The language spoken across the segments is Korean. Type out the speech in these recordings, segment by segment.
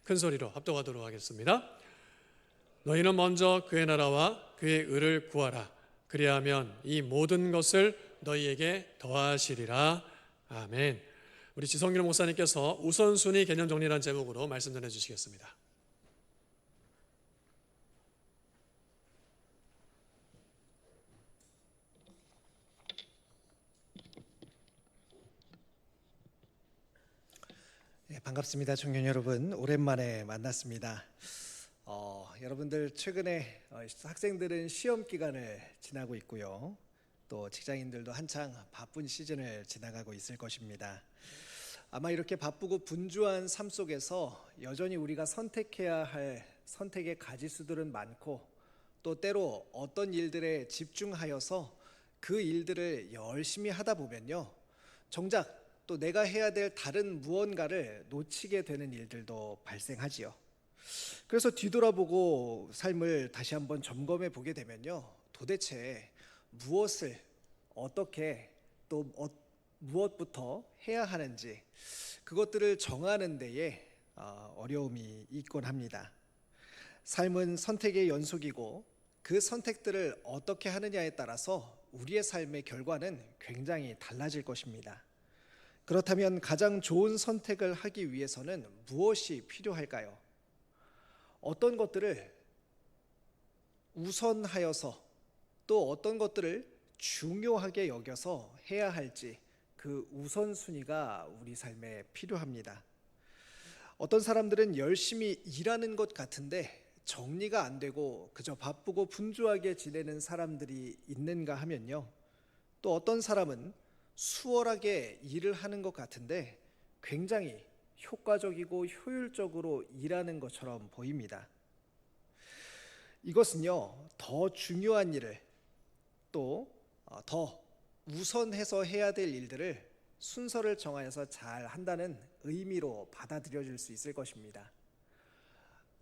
큰 소리로 합독하도록 하겠습니다. 너희는 먼저 그의 나라와 그의 의를 구하라. 그리하면 이 모든 것을 너희에게 더하시리라. 아멘. 우리 지성균 목사님께서 우선순위 개념 정리라는 제목으로 말씀 전해 주시겠습니다. 네, 반갑습니다. 청년 여러분, 오랜만에 만났습니다. 여러분들 최근에 학생들은 시험 기간을 지나고 있고요. 또 직장인들도 한창 바쁜 시즌을 지나가고 있을 것입니다. 아마 이렇게 바쁘고 분주한 삶 속에서 여전히 우리가 선택해야 할 선택의 가지수들은 많고, 또 때로 어떤 일들에 집중하여서 그 일들을 열심히 하다 보면요, 정작 또 내가 해야 될 다른 무언가를 놓치게 되는 일들도 발생하지요. 그래서 뒤돌아보고 삶을 다시 한번 점검해 보게 되면요, 도대체 무엇을 어떻게 또 무엇부터 해야 하는지 그것들을 정하는 데에 어려움이 있곤 합니다. 삶은 선택의 연속이고 그 선택들을 어떻게 하느냐에 따라서 우리의 삶의 결과는 굉장히 달라질 것입니다. 그렇다면 가장 좋은 선택을 하기 위해서는 무엇이 필요할까요? 어떤 것들을 우선하여서 또 어떤 것들을 중요하게 여겨서 해야 할지, 그 우선순위가 우리 삶에 필요합니다. 어떤 사람들은 열심히 일하는 것 같은데 정리가 안 되고 그저 바쁘고 분주하게 지내는 사람들이 있는가 하면요, 또 어떤 사람은 수월하게 일을 하는 것 같은데 굉장히 효과적이고 효율적으로 일하는 것처럼 보입니다. 이것은요, 더 중요한 일을 또 더 우선해서 해야 될 일들을 순서를 정하여서 잘 한다는 의미로 받아들여질 수 있을 것입니다.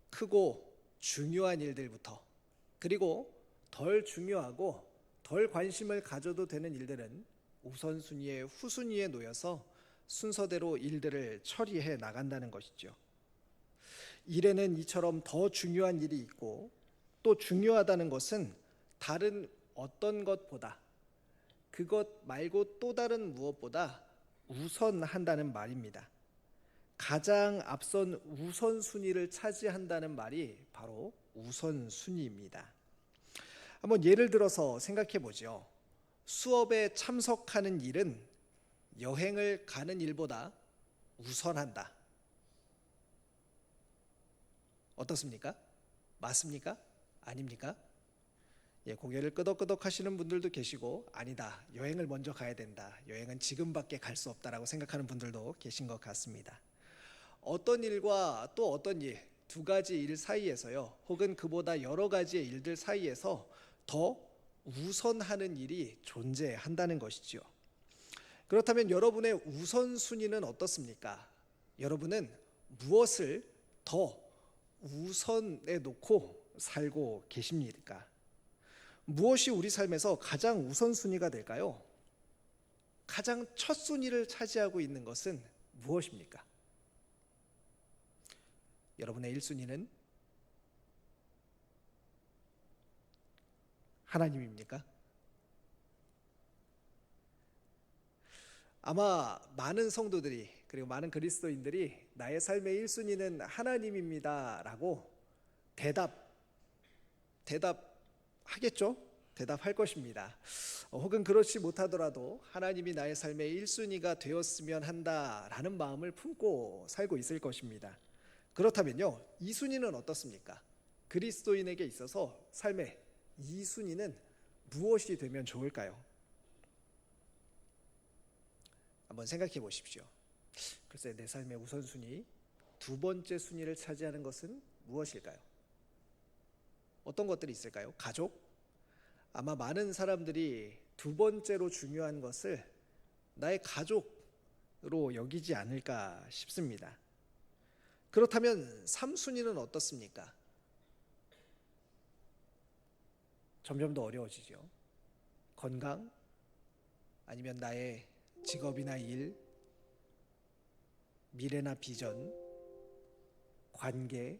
크고 중요한 일들부터, 그리고 덜 중요하고 덜 관심을 가져도 되는 일들은 우선순위에 후순위에 놓여서 순서대로 일들을 처리해 나간다는 것이죠. 일에는 이처럼 더 중요한 일이 있고, 또 중요하다는 것은 다른 어떤 것보다, 그것 말고 또 다른 무엇보다 우선한다는 말입니다. 가장 앞선 우선순위를 차지한다는 말이 바로 우선순위입니다. 한번 예를 들어서 생각해 보죠. 수업에 참석하는 일은 여행을 가는 일보다 우선한다. 어떻습니까? 맞습니까? 아닙니까? 고개를 끄덕끄덕 하시는 분들도 계시고, 아니다, 여행을 먼저 가야 된다, 여행은 지금밖에 갈 수 없다라고 생각하는 분들도 계신 것 같습니다. 어떤 일과 또 어떤 일, 두 가지 일 사이에서요, 혹은 그보다 여러 가지의 일들 사이에서 더 우선하는 일이 존재한다는 것이죠. 그렇다면 여러분의 우선순위는 어떻습니까? 여러분은 무엇을 더 우선에 놓고 살고 계십니까? 무엇이 우리 삶에서 가장 우선순위가 될까요? 가장 첫 순위를 차지하고 있는 것은 무엇입니까? 여러분의 1순위는 하나님입니까? 아마 많은 성도들이, 그리고 많은 그리스도인들이 나의 삶의 1순위는 하나님입니다 라고 대답하겠죠? 대답할 것입니다. 혹은 그렇지 못하더라도 하나님이 나의 삶의 1순위가 되었으면 한다라는 마음을 품고 살고 있을 것입니다. 그렇다면요, 2순위는 어떻습니까? 그리스도인에게 있어서 삶의 2순위는 무엇이 되면 좋을까요? 한번 생각해 보십시오. 글쎄, 내 삶의 우선순위, 두 번째 순위를 차지하는 것은 무엇일까요? 어떤 것들이 있을까요? 가족? 아마 많은 사람들이 두 번째로 중요한 것을 나의 가족으로 여기지 않을까 싶습니다. 그렇다면 3순위는 어떻습니까? 점점 더 어려워지죠. 건강? 아니면 나의 직업이나 일, 미래나 비전, 관계,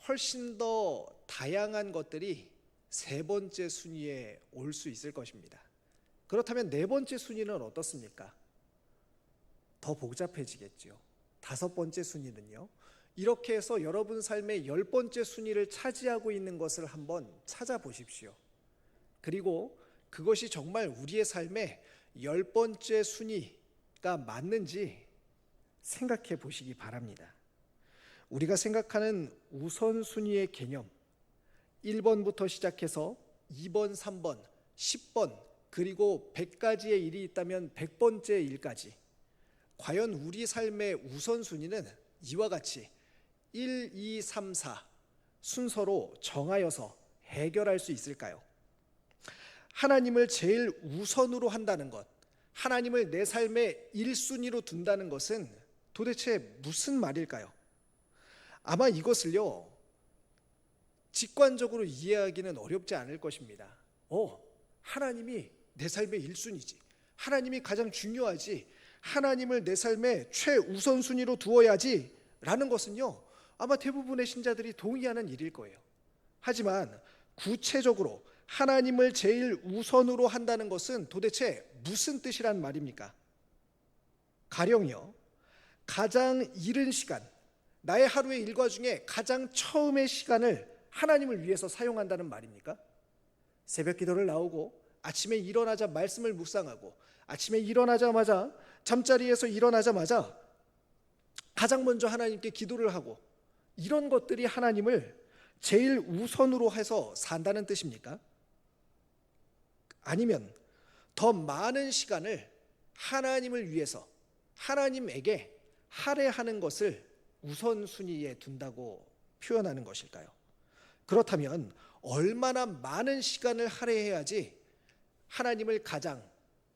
훨씬 더 다양한 것들이 세 번째 순위에 올 수 있을 것입니다. 그렇다면 네 번째 순위는 어떻습니까? 더 복잡해지겠죠. 다섯 번째 순위는요. 이렇게 해서 여러분 삶의 열 번째 순위를 차지하고 있는 것을 한번 찾아보십시오. 그리고 그것이 정말 우리의 삶의 열 번째 순위가 맞는지 생각해 보시기 바랍니다. 우리가 생각하는 우선순위의 개념, 1번부터 시작해서 2번, 3번, 10번, 그리고 100가지의 일이 있다면 100번째 일까지, 과연 우리 삶의 우선순위는 이와 같이 1, 2, 3, 4 순서로 정하여서 해결할 수 있을까요? 하나님을 제일 우선으로 한다는 것, 하나님을 내 삶의 1순위로 둔다는 것은 도대체 무슨 말일까요? 아마 이것을요, 직관적으로 이해하기는 어렵지 않을 것입니다. 하나님이 내 삶의 1순위지. 하나님이 가장 중요하지. 하나님을 내 삶의 최우선순위로 두어야지 라는 것은요, 아마 대부분의 신자들이 동의하는 일일 거예요. 하지만 구체적으로 하나님을 제일 우선으로 한다는 것은 도대체 무슨 뜻이란 말입니까? 가령요, 가장 이른 시간, 나의 하루의 일과 중에 가장 처음의 시간을 하나님을 위해서 사용한다는 말입니까? 새벽 기도를 나오고 아침에 일어나자 말씀을 묵상하고 아침에 일어나자마자 잠자리에서 일어나자마자 가장 먼저 하나님께 기도를 하고, 이런 것들이 하나님을 제일 우선으로 해서 산다는 뜻입니까? 아니면 더 많은 시간을 하나님을 위해서 하나님에게 할애하는 것을 우선순위에 둔다고 표현하는 것일까요? 그렇다면 얼마나 많은 시간을 할애해야지 하나님을 가장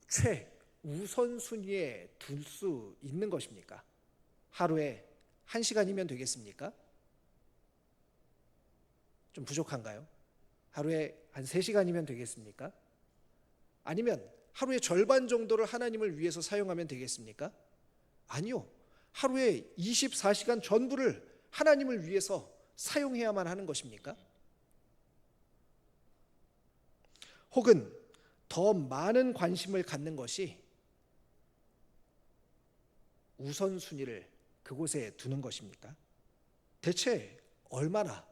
최우선순위에 둘 수 있는 것입니까? 하루에 1시간이면 되겠습니까? 좀 부족한가요? 하루에 한 3시간이면 되겠습니까? 아니면 하루의 절반 정도를 하나님을 위해서 사용하면 되겠습니까? 아니요. 하루에 24시간 전부를 하나님을 위해서 사용해야만 하는 것입니까? 혹은 더 많은 관심을 갖는 것이 우선순위를 그곳에 두는 것입니까? 대체 얼마나,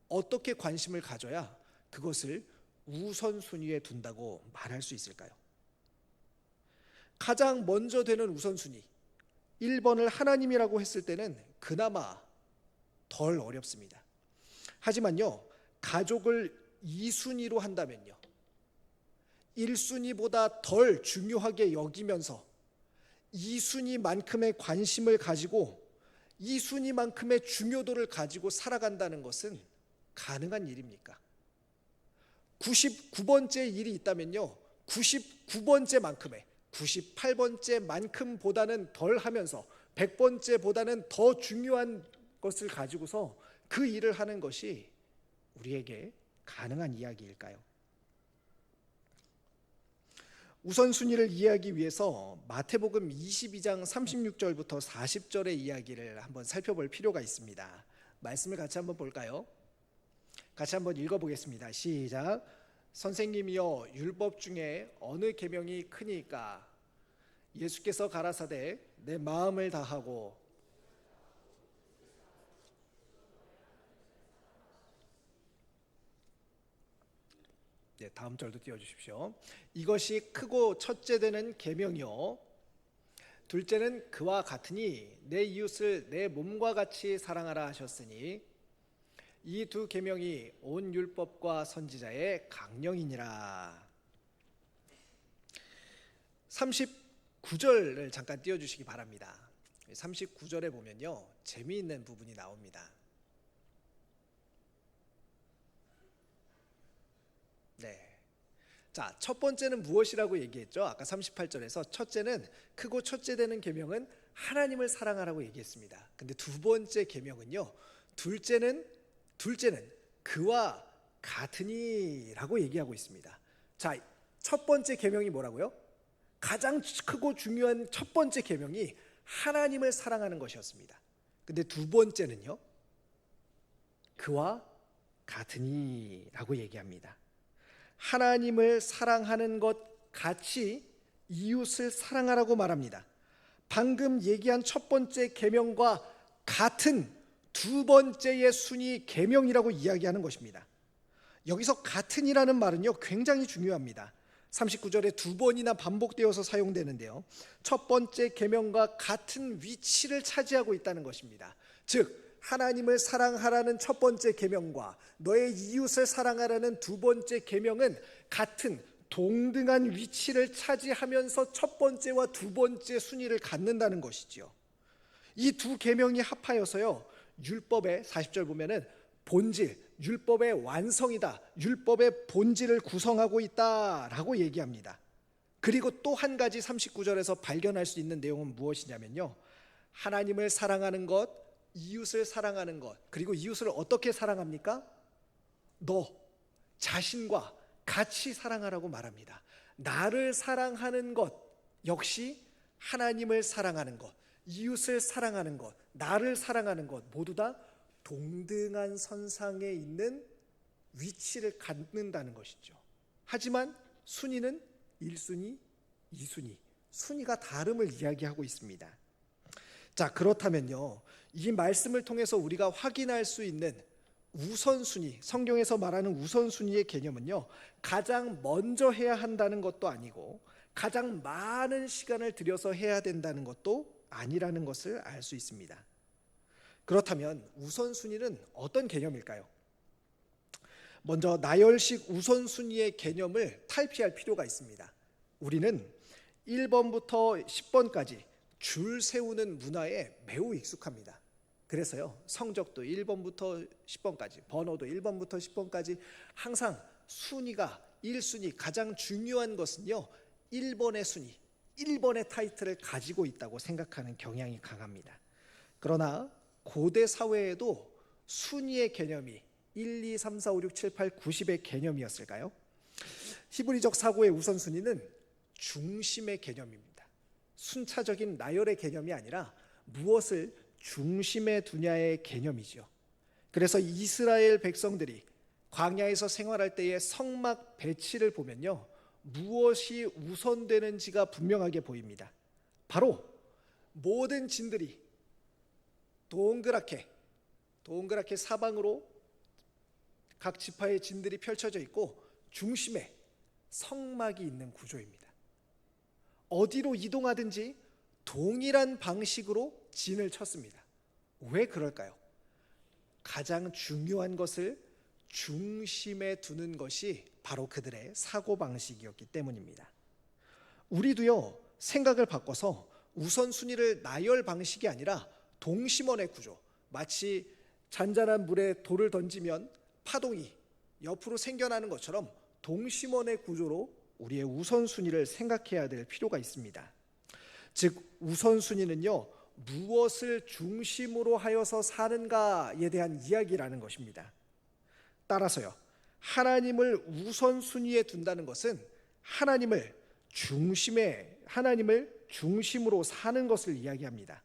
어떻게 관심을 가져야 그것을 우선순위에 둔다고 말할 수 있을까요? 가장 먼저 되는 우선순위 1번을 하나님이라고 했을 때는 그나마 덜 어렵습니다. 하지만요, 가족을 2순위로 한다면요, 1순위보다 덜 중요하게 여기면서 2순위만큼의 관심을 가지고 2순위만큼의 중요도를 가지고 살아간다는 것은 가능한 일입니까? 99번째 일이 있다면요, 99번째만큼의 98번째만큼보다는 덜 하면서 100번째보다는 더 중요한 것을 가지고서 그 일을 하는 것이 우리에게 가능한 이야기일까요? 우선순위를 이해하기 위해서 마태복음 22장 36절부터 40절의 이야기를 한번 살펴볼 필요가 있습니다. 말씀을 같이 한번 볼까요? 같이 한번 읽어보겠습니다. 시작. 선생님이여, 율법 중에 어느 계명이 크니까? 예수께서 가라사대 내 마음을 다하고 다음 절도 띄워주십시오. 이것이 크고 첫째 되는 계명이요, 둘째는 그와 같으니 내 이웃을 내 몸과 같이 사랑하라 하셨으니 이 두 계명이 온 율법과 선지자의 강령이니라. 39절을 잠깐 띄워주시기 바랍니다. 39절에 보면요, 재미있는 부분이 나옵니다. 자, 첫 번째는 무엇이라고 얘기했죠? 아까 38절에서 첫째는, 크고 첫째 되는 계명은 하나님을 사랑하라고 얘기했습니다. 근데 두 번째 계명은요, 둘째는 그와 같으니라고 얘기하고 있습니다. 자, 첫 번째 계명이 뭐라고요? 가장 크고 중요한 첫 번째 계명이 하나님을 사랑하는 것이었습니다. 근데 두 번째는요, 그와 같으니라고 얘기합니다. 하나님을 사랑하는 것 같이 이웃을 사랑하라고 말합니다. 방금 얘기한 첫 번째 계명과 같은 두 번째의 순위 계명이라고 이야기하는 것입니다. 여기서 같은이라는 말은요, 굉장히 중요합니다. 39절에 두 번이나 반복되어서 사용되는데요, 첫 번째 계명과 같은 위치를 차지하고 있다는 것입니다. 즉 하나님을 사랑하라는 첫 번째 계명과 너의 이웃을 사랑하라는 두 번째 계명은 같은 동등한 위치를 차지하면서 첫 번째와 두 번째 순위를 갖는다는 것이지요. 이 두 계명이 합하여서요, 율법의 40절 보면은 본질, 율법의 완성이다, 율법의 본질을 구성하고 있다라고 얘기합니다. 그리고 또 한 가지 39절에서 발견할 수 있는 내용은 무엇이냐면요, 하나님을 사랑하는 것, 이웃을 사랑하는 것, 그리고 이웃을 어떻게 사랑합니까? 너 자신과 같이 사랑하라고 말합니다. 나를 사랑하는 것 역시 하나님을 사랑하는 것, 이웃을 사랑하는 것, 나를 사랑하는 것 모두 다 동등한 선상에 있는 위치를 갖는다는 것이죠. 하지만 순위는 1순위, 2순위, 순위가 다름을 이야기하고 있습니다. 자, 그렇다면요, 이 말씀을 통해서 우리가 확인할 수 있는 우선순위, 성경에서 말하는 우선순위의 개념은요, 가장 먼저 해야 한다는 것도 아니고 가장 많은 시간을 들여서 해야 된다는 것도 아니라는 것을 알 수 있습니다. 그렇다면 우선순위는 어떤 개념일까요? 먼저 나열식 우선순위의 개념을 탈피할 필요가 있습니다. 우리는 1번부터 10번까지 줄 세우는 문화에 매우 익숙합니다. 그래서요, 성적도 1번부터 10번까지, 번호도 1번부터 10번까지 항상 순위가 1순위, 가장 중요한 것은요 1번의 순위, 1번의 타이틀을 가지고 있다고 생각하는 경향이 강합니다. 그러나 고대 사회에도 순위의 개념이 1, 2, 3, 4, 5, 6, 7, 8, 90의 개념이었을까요? 히브리적 사고의 우선순위는 중심의 개념입니다. 순차적인 나열의 개념이 아니라 무엇을 중심에 두냐의 개념이죠. 그래서 이스라엘 백성들이 광야에서 생활할 때의 성막 배치를 보면요, 무엇이 우선되는지가 분명하게 보입니다. 바로 모든 진들이 동그랗게 사방으로 각 지파의 진들이 펼쳐져 있고 중심에 성막이 있는 구조입니다. 어디로 이동하든지 동일한 방식으로 진을 쳤습니다. 왜 그럴까요? 가장 중요한 것을 중심에 두는 것이 바로 그들의 사고방식이었기 때문입니다. 우리도요, 생각을 바꿔서 우선순위를 나열 방식이 아니라 동심원의 구조, 마치 잔잔한 물에 돌을 던지면 파동이 옆으로 생겨나는 것처럼 동심원의 구조로 우리의 우선순위를 생각해야 될 필요가 있습니다. 즉 우선순위는요, 무엇을 중심으로 하여서 사는가에 대한 이야기라는 것입니다. 따라서요, 하나님을 우선순위에 둔다는 것은 하나님을 중심으로 사는 것을 이야기합니다.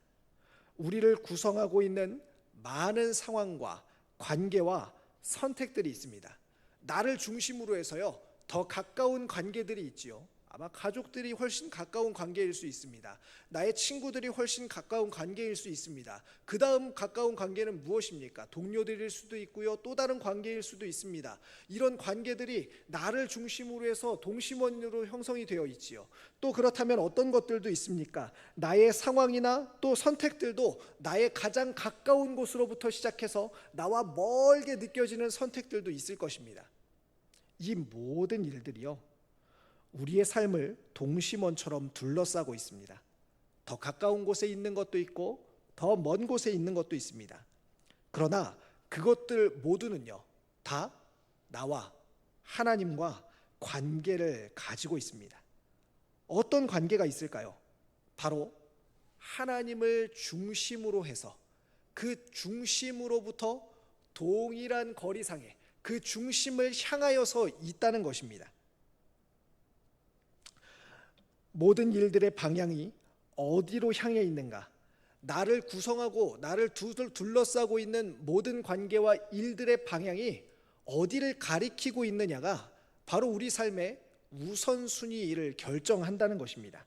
우리를 구성하고 있는 많은 상황과 관계와 선택들이 있습니다. 나를 중심으로 해서요, 더 가까운 관계들이 있지요. 아마 가족들이 훨씬 가까운 관계일 수 있습니다. 나의 친구들이 훨씬 가까운 관계일 수 있습니다. 그 다음 가까운 관계는 무엇입니까? 동료들일 수도 있고요, 또 다른 관계일 수도 있습니다. 이런 관계들이 나를 중심으로 해서 동심원으로 형성이 되어 있지요. 또 그렇다면 어떤 것들도 있습니까? 나의 상황이나 또 선택들도 나의 가장 가까운 곳으로부터 시작해서 나와 멀게 느껴지는 선택들도 있을 것입니다. 이 모든 일들이요, 우리의 삶을 동심원처럼 둘러싸고 있습니다. 더 가까운 곳에 있는 것도 있고 더 먼 곳에 있는 것도 있습니다. 그러나 그것들 모두는요, 다 나와 하나님과 관계를 가지고 있습니다. 어떤 관계가 있을까요? 바로 하나님을 중심으로 해서 그 중심으로부터 동일한 거리상에 그 중심을 향하여서 있다는 것입니다. 모든 일들의 방향이 어디로 향해 있는가? 나를 구성하고 나를 둘러싸고 있는 모든 관계와 일들의 방향이 어디를 가리키고 있느냐가 바로 우리 삶의 우선순위를 결정한다는 것입니다.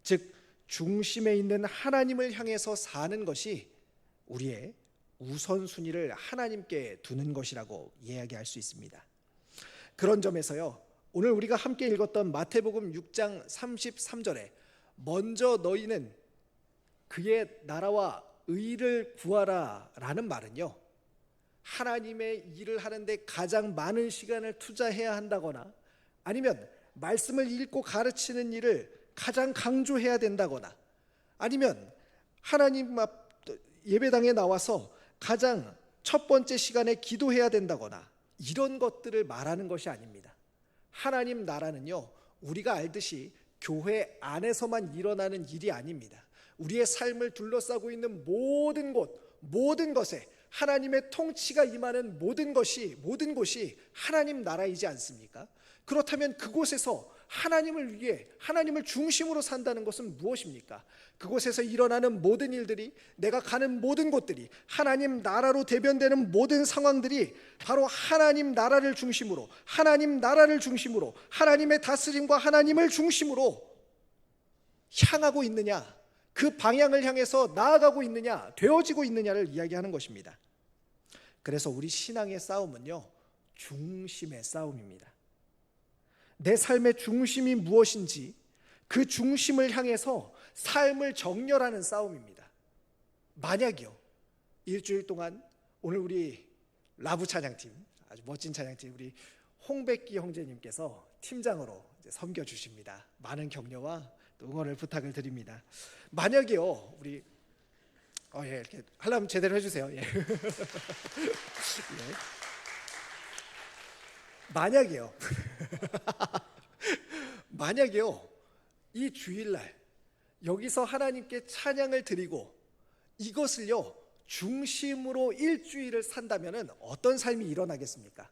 즉 중심에 있는 하나님을 향해서 사는 것이 우리의 우선순위를 하나님께 두는 것이라고 이야기할 수 있습니다. 그런 점에서요, 오늘 우리가 함께 읽었던 마태복음 6장 33절에 먼저 너희는 그의 나라와 의를 구하라 라는 말은요, 하나님의 일을 하는데 가장 많은 시간을 투자해야 한다거나 아니면 말씀을 읽고 가르치는 일을 가장 강조해야 된다거나 아니면 하나님 앞 예배당에 나와서 가장 첫 번째 시간에 기도해야 된다거나 이런 것들을 말하는 것이 아닙니다. 하나님 나라는요, 우리가 알듯이 교회 안에서만 일어나는 일이 아닙니다. 우리의 삶을 둘러싸고 있는 모든 곳, 모든 것에 하나님의 통치가 임하는 모든 곳이 하나님 나라이지 않습니까? 그렇다면 그곳에서 하나님을 위해 하나님을 중심으로 산다는 것은 무엇입니까? 그곳에서 일어나는 모든 일들이, 내가 가는 모든 곳들이, 하나님 나라로 대변되는 모든 상황들이 바로 하나님 나라를 중심으로, 하나님의 다스림과 하나님을 중심으로 향하고 있느냐, 그 방향을 향해서 나아가고 있느냐, 되어지고 있느냐를 이야기하는 것입니다. 그래서 우리 신앙의 싸움은요, 중심의 싸움입니다. 내 삶의 중심이 무엇인지 그 중심을 향해서 삶을 정렬하는 싸움입니다. 만약이요, 일주일 동안 오늘 우리 라부 찬양팀, 아주 멋진 찬양팀, 우리 홍백기 형제님께서 팀장으로 섬겨주십니다. 많은 격려와 또 응원을 부탁을 드립니다. 만약에요, 우리 이렇게 하려면 제대로 해주세요. 예. 예. 만약에요, 이 주일날 여기서 하나님께 찬양을 드리고 이것을요 중심으로 일주일을 산다면은 어떤 삶이 일어나겠습니까?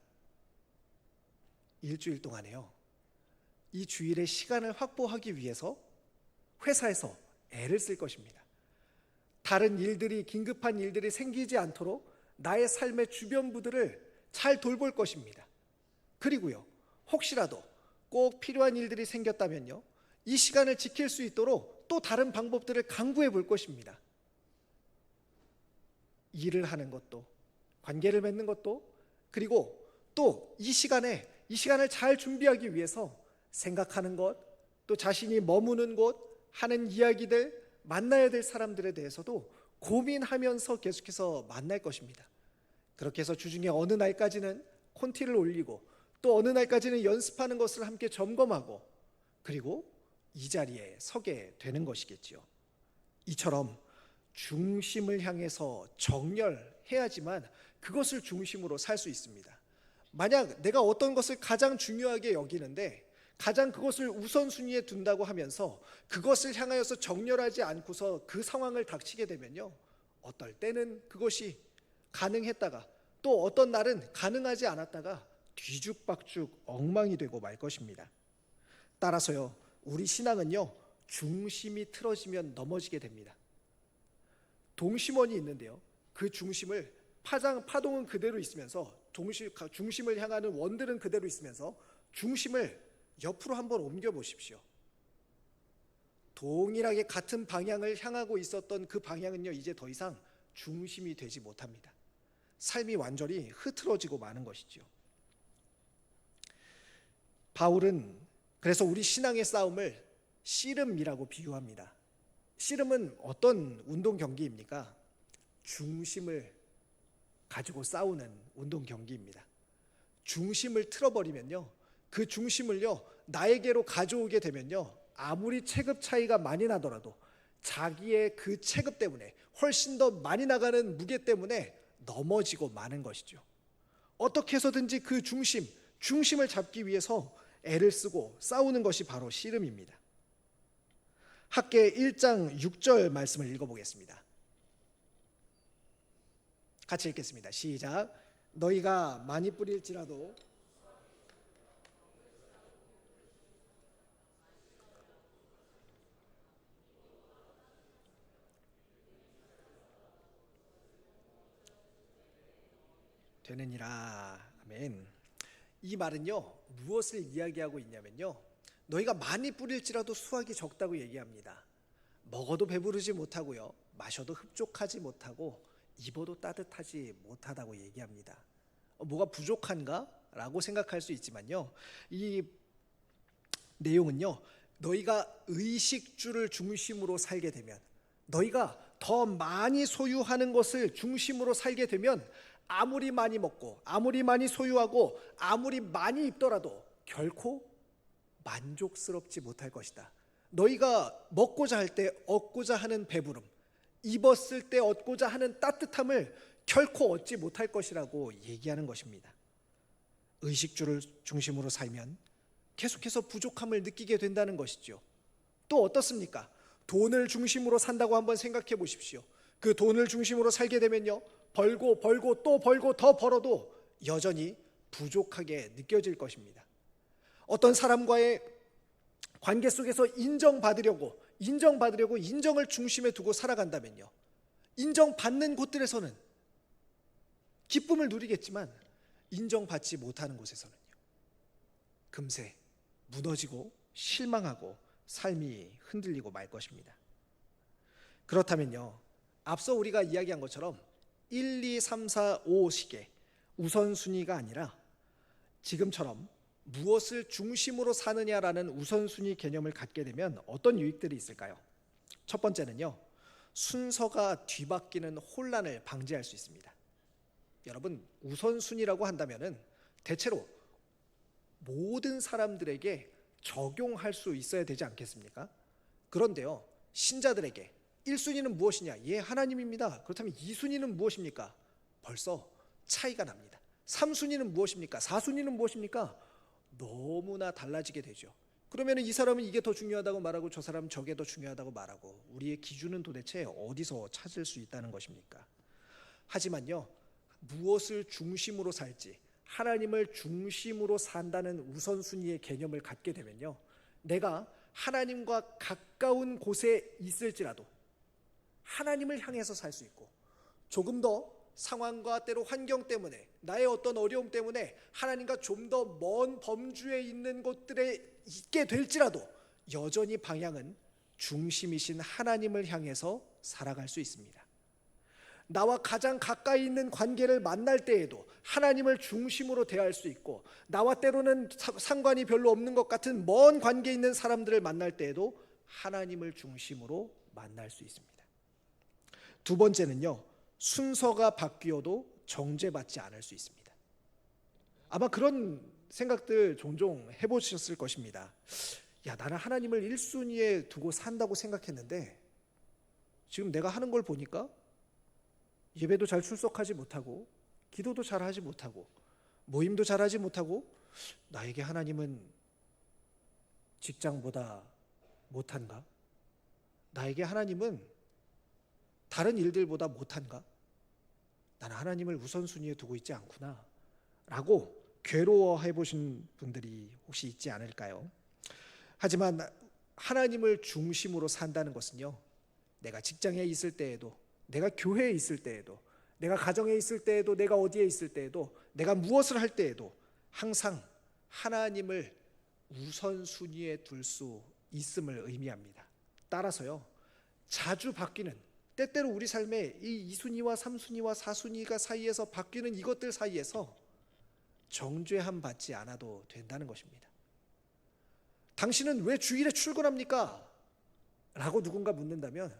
일주일 동안에요, 이 주일의 시간을 확보하기 위해서 회사에서 애를 쓸 것입니다. 다른 일들이, 긴급한 일들이 생기지 않도록 나의 삶의 주변부들을 잘 돌볼 것입니다. 그리고요, 혹시라도 꼭 필요한 일들이 생겼다면요, 이 시간을 지킬 수 있도록 또 다른 방법들을 강구해 볼 것입니다. 일을 하는 것도, 관계를 맺는 것도, 그리고 또 이 시간을 잘 준비하기 위해서 생각하는 것, 또 자신이 머무는 곳, 하는 이야기들, 만나야 될 사람들에 대해서도 고민하면서 계속해서 만날 것입니다. 그렇게 해서 주중에 어느 날까지는 콘티를 올리고 또 어느 날까지는 연습하는 것을 함께 점검하고 그리고 이 자리에 서게 되는 것이겠지요. 이처럼 중심을 향해서 정렬해야지만 그것을 중심으로 살 수 있습니다. 만약 내가 어떤 것을 가장 중요하게 여기는데 가장 그것을 우선순위에 둔다고 하면서 그것을 향하여서 정렬하지 않고서 그 상황을 닥치게 되면요, 어떨 때는 그것이 가능했다가 또 어떤 날은 가능하지 않았다가 뒤죽박죽 엉망이 되고 말 것입니다. 따라서요, 우리 신앙은요, 중심이 틀어지면 넘어지게 됩니다. 동심원이 있는데요, 그 중심을 파동은 그대로 있으면서 중심을 향하는 원들은 그대로 있으면서 중심을 옆으로 한번 옮겨 보십시오. 동일하게 같은 방향을 향하고 있었던 그 방향은요, 이제 더 이상 중심이 되지 못합니다. 삶이 완전히 흐트러지고 마는 것이죠. 바울은 그래서 우리 신앙의 싸움을 씨름이라고 비유합니다. 씨름은 어떤 운동 경기입니까? 중심을 가지고 싸우는 운동 경기입니다. 중심을 틀어버리면요, 그 중심을요 나에게로 가져오게 되면요, 아무리 체급 차이가 많이 나더라도 자기의 그 체급 때문에 훨씬 더 많이 나가는 무게 때문에 넘어지고 마는 것이죠. 어떻게 해서든지 그 중심을 잡기 위해서 애를 쓰고 싸우는 것이 바로 씨름입니다. 학개 1장 6절 말씀을 읽어보겠습니다. 같이 읽겠습니다. 시작. 너희가 많이 뿌릴지라도 되느니라. 아멘. 이 말은요, 무엇을 이야기하고 있냐면요, 너희가 많이 뿌릴지라도 수확이 적다고 얘기합니다. 먹어도 배부르지 못하고요, 마셔도 흡족하지 못하고, 입어도 따뜻하지 못하다고 얘기합니다. 뭐가 부족한가? 라고 생각할 수 있지만요, 이 내용은요, 너희가 의식주를 중심으로 살게 되면, 너희가 더 많이 소유하는 것을 중심으로 살게 되면, 아무리 많이 먹고 아무리 많이 소유하고 아무리 많이 입더라도 결코 만족스럽지 못할 것이다. 너희가 먹고자 할 때 얻고자 하는 배부름, 입었을 때 얻고자 하는 따뜻함을 결코 얻지 못할 것이라고 얘기하는 것입니다. 의식주를 중심으로 살면 계속해서 부족함을 느끼게 된다는 것이죠. 또 어떻습니까? 돈을 중심으로 산다고 한번 생각해 보십시오. 그 돈을 중심으로 살게 되면요, 벌고 벌고 또 벌고 더 벌어도 여전히 부족하게 느껴질 것입니다. 어떤 사람과의 관계 속에서 인정받으려고 인정을 중심에 두고 살아간다면요, 인정받는 곳들에서는 기쁨을 누리겠지만 인정받지 못하는 곳에서는요, 금세 무너지고 실망하고 삶이 흔들리고 말 것입니다. 그렇다면요, 앞서 우리가 이야기한 것처럼 1, 2, 3, 4, 5식의 우선순위가 아니라 지금처럼 무엇을 중심으로 사느냐라는 우선순위 개념을 갖게 되면 어떤 유익들이 있을까요? 첫 번째는요, 순서가 뒤바뀌는 혼란을 방지할 수 있습니다. 여러분, 우선순위라고 한다면은 대체로 모든 사람들에게 적용할 수 있어야 되지 않겠습니까? 그런데요, 신자들에게 1순위는 무엇이냐? 예, 하나님입니다. 그렇다면 2순위는 무엇입니까? 벌써 차이가 납니다. 3순위는 무엇입니까? 4순위는 무엇입니까? 너무나 달라지게 되죠. 그러면 이 사람은 이게 더 중요하다고 말하고 저 사람은 저게 더 중요하다고 말하고, 우리의 기준은 도대체 어디서 찾을 수 있다는 것입니까? 하지만요, 무엇을 중심으로 살지, 하나님을 중심으로 산다는 우선순위의 개념을 갖게 되면요, 내가 하나님과 가까운 곳에 있을지라도 하나님을 향해서 살 수 있고, 조금 더 상황과 때로 환경 때문에, 나의 어떤 어려움 때문에 하나님과 좀 더 먼 범주에 있는 곳들에 있게 될지라도 여전히 방향은 중심이신 하나님을 향해서 살아갈 수 있습니다. 나와 가장 가까이 있는 관계를 만날 때에도 하나님을 중심으로 대할 수 있고, 나와 때로는 상관이 별로 없는 것 같은 먼 관계에 있는 사람들을 만날 때에도 하나님을 중심으로 만날 수 있습니다. 두 번째는요, 순서가 바뀌어도 정죄받지 않을 수 있습니다. 아마 그런 생각들 종종 해보셨을 것입니다. 야, 나는 하나님을 1순위에 두고 산다고 생각했는데 지금 내가 하는 걸 보니까 예배도 잘 출석하지 못하고, 기도도 잘 하지 못하고, 모임도 잘 하지 못하고, 나에게 하나님은 직장보다 못한가? 나에게 하나님은 다른 일들보다 못한가? 나는 하나님을 우선순위에 두고 있지 않구나 라고 괴로워해 보신 분들이 혹시 있지 않을까요? 하지만 하나님을 중심으로 산다는 것은요, 내가 직장에 있을 때에도, 내가 교회에 있을 때에도, 내가 가정에 있을 때에도, 내가 어디에 있을 때에도, 내가 무엇을 할 때에도 항상 하나님을 우선순위에 둘 수 있음을 의미합니다. 따라서요, 자주 바뀌는, 때때로 우리 삶에 이 2순위와 3순위와 4순위가 사이에서 바뀌는 이것들 사이에서 정죄함 받지 않아도 된다는 것입니다. 당신은 왜 주일에 출근합니까? 라고 누군가 묻는다면,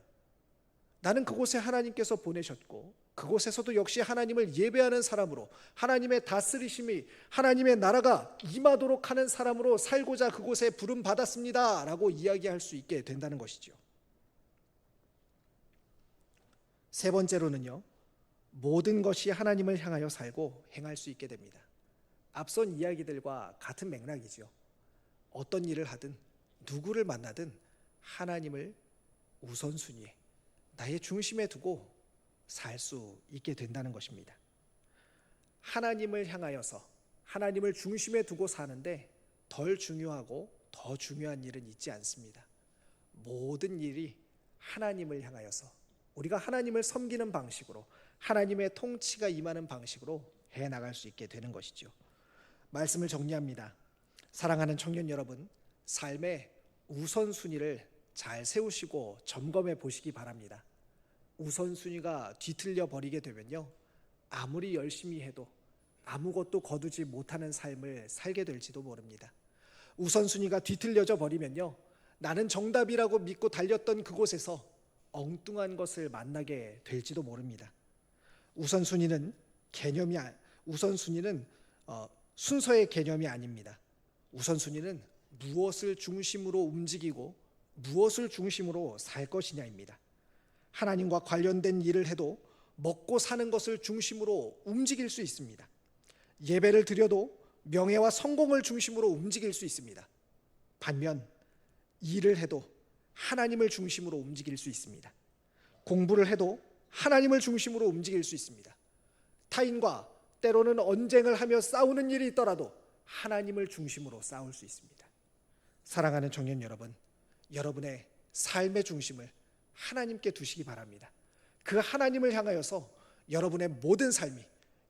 나는 그곳에 하나님께서 보내셨고, 그곳에서도 역시 하나님을 예배하는 사람으로, 하나님의 다스리심이, 하나님의 나라가 임하도록 하는 사람으로 살고자 그곳에 부름 받았습니다 라고 이야기할 수 있게 된다는 것이죠. 세 번째로는요, 모든 것이 하나님을 향하여 살고 행할 수 있게 됩니다. 앞선 이야기들과 같은 맥락이죠. 어떤 일을 하든 누구를 만나든 하나님을 우선순위에, 나의 중심에 두고 살 수 있게 된다는 것입니다. 하나님을 향하여서 하나님을 중심에 두고 사는데 덜 중요하고 더 중요한 일은 있지 않습니다. 모든 일이 하나님을 향하여서, 우리가 하나님을 섬기는 방식으로, 하나님의 통치가 임하는 방식으로 해 나갈 수 있게 되는 것이죠. 말씀을 정리합니다. 사랑하는 청년 여러분, 삶의 우선순위를 잘 세우시고 점검해 보시기 바랍니다. 우선순위가 뒤틀려 버리게 되면요, 아무리 열심히 해도 아무것도 거두지 못하는 삶을 살게 될지도 모릅니다. 우선순위가 뒤틀려져 버리면요, 나는 정답이라고 믿고 달렸던 그곳에서 엉뚱한 것을 만나게 될지도 모릅니다. 우선순위는 순서의 개념이 아닙니다. 우선순위는 무엇을 중심으로 움직이고 무엇을 중심으로 살 것이냐입니다. 하나님과 관련된 일을 해도 먹고 사는 것을 중심으로 움직일 수 있습니다. 예배를 드려도 명예와 성공을 중심으로 움직일 수 있습니다. 반면 일을 해도 하나님을 중심으로 움직일 수 있습니다. 공부를 해도 하나님을 중심으로 움직일 수 있습니다. 타인과 때로는 언쟁을 하며 싸우는 일이 있더라도 하나님을 중심으로 싸울 수 있습니다. 사랑하는 청년 여러분, 여러분의 삶의 중심을 하나님께 두시기 바랍니다. 그 하나님을 향하여서 여러분의 모든 삶이,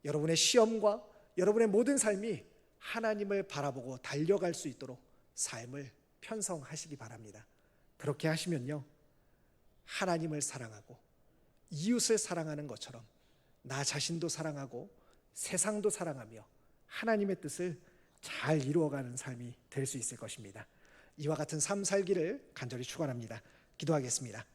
여러분의 시험과 여러분의 모든 삶이 하나님을 바라보고 달려갈 수 있도록 삶을 편성하시기 바랍니다. 그렇게 하시면요, 하나님을 사랑하고 이웃을 사랑하는 것처럼 나 자신도 사랑하고 세상도 사랑하며 하나님의 뜻을 잘 이루어가는 삶이 될 수 있을 것입니다. 이와 같은 삶 살기를 간절히 축원합니다. 기도하겠습니다.